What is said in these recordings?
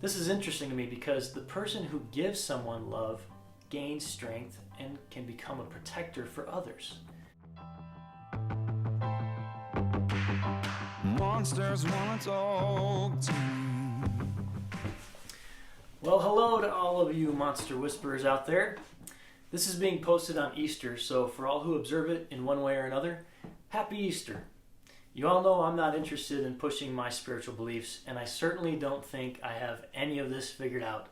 This is interesting to me because the person who gives someone love gains strength and can become a protector for others. Monsters wanna talk to me. Well, hello to all of you monster whisperers out there. This is being posted on Easter, so for all who observe it in one way or another, Happy Easter. You all know I'm not interested in pushing my spiritual beliefs, and I certainly don't think I have any of this figured out.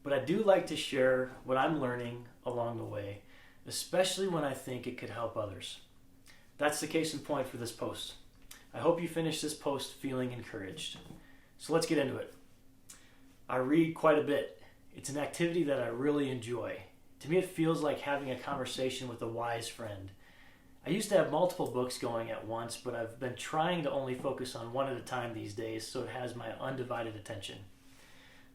But I do like to share what I'm learning along the way, especially when I think it could help others. That's the case in point for this post. I hope you finish this post feeling encouraged. So let's get into it. I read quite a bit. It's an activity that I really enjoy. To me, it feels like having a conversation with a wise friend. I used to have multiple books going at once, but I've been trying to only focus on one at a time these days, so it has my undivided attention.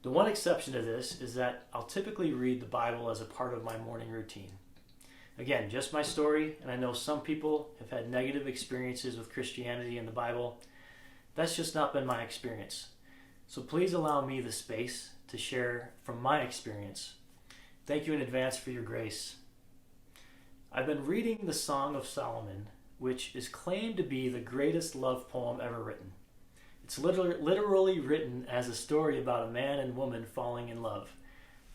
The one exception to this is that I'll typically read the Bible as a part of my morning routine. Again, just my story, and I know some people have had negative experiences with Christianity and the Bible. That's just not been my experience. So please allow me the space to share from my experience. Thank you in advance for your grace. I've been reading the Song of Solomon, which is claimed to be the greatest love poem ever written. It's literally written as a story about a man and woman falling in love.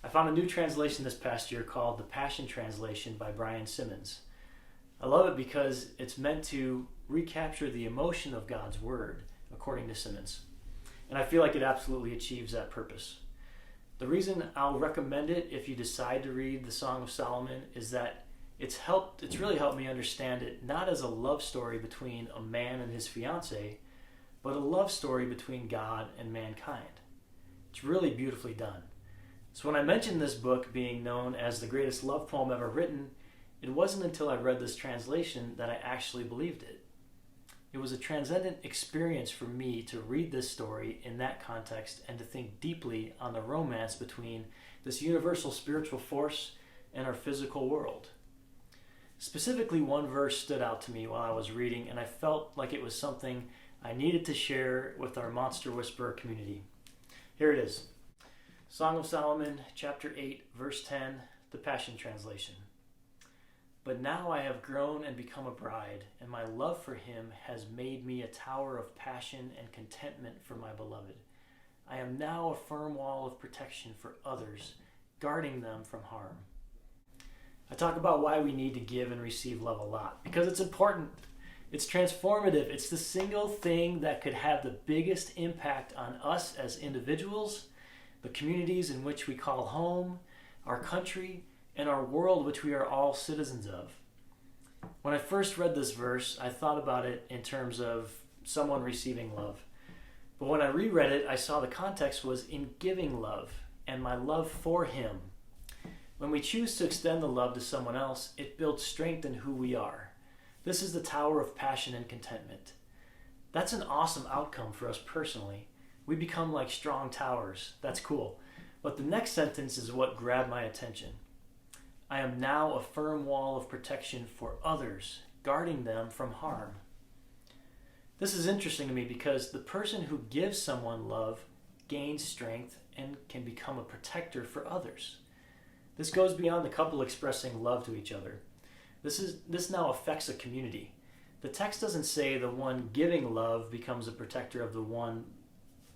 I found a new translation this past year called the Passion Translation by Brian Simmons. I love it because it's meant to recapture the emotion of God's Word, according to Simmons. And I feel like it absolutely achieves that purpose. The reason I'll recommend it if you decide to read the Song of Solomon is that it's really helped me understand it not as a love story between a man and his fiancée, but a love story between God and mankind. It's really beautifully done. So when I mentioned this book being known as the greatest love poem ever written, it wasn't until I read this translation that I actually believed it. It was a transcendent experience for me to read this story in that context and to think deeply on the romance between this universal spiritual force and our physical world. Specifically, one verse stood out to me while I was reading, and I felt like it was something I needed to share with our Monster Whisperer community. Here it is. Song of Solomon, chapter 8, verse 10, the Passion Translation. But now I have grown and become a bride, and my love for him has made me a tower of passion and contentment for my beloved. I am now a firm wall of protection for others, guarding them from harm. I talk about why we need to give and receive love a lot, because it's important. It's transformative. It's the single thing that could have the biggest impact on us as individuals, the communities in which we call home, our country, and our world which we are all citizens of. When I first read this verse, I thought about it in terms of someone receiving love. But when I reread it, I saw the context was in giving love and my love for him. When we choose to extend the love to someone else, it builds strength in who we are. This is the tower of passion and contentment. That's an awesome outcome for us personally. We become like strong towers. That's cool. But the next sentence is what grabbed my attention. I am now a firm wall of protection for others, guarding them from harm. This is interesting to me because the person who gives someone love gains strength and can become a protector for others. This goes beyond the couple expressing love to each other. This now affects a community. The text doesn't say the one giving love becomes a protector of the one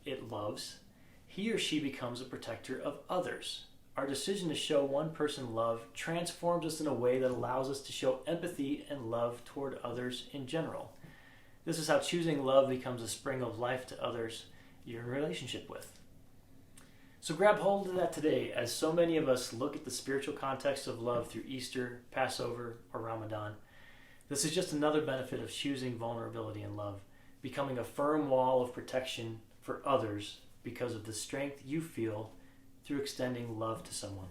it loves. He or she becomes a protector of others. Our decision to show one person love transforms us in a way that allows us to show empathy and love toward others in general. This is how choosing love becomes a spring of life to others you're in relationship with. So grab hold of that today as so many of us look at the spiritual context of love through Easter, Passover, or Ramadan. This is just another benefit of choosing vulnerability and love, becoming a firm wall of protection for others because of the strength you feel through extending love to someone.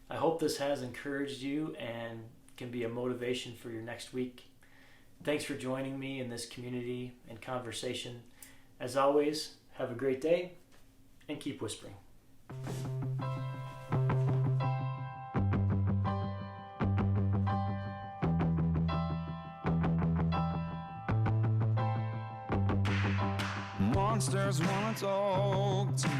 I hope this has encouraged you and can be a motivation for your next week. Thanks for joining me in this community and conversation. As always, have a great day and keep whispering. Monsters just wanna talk to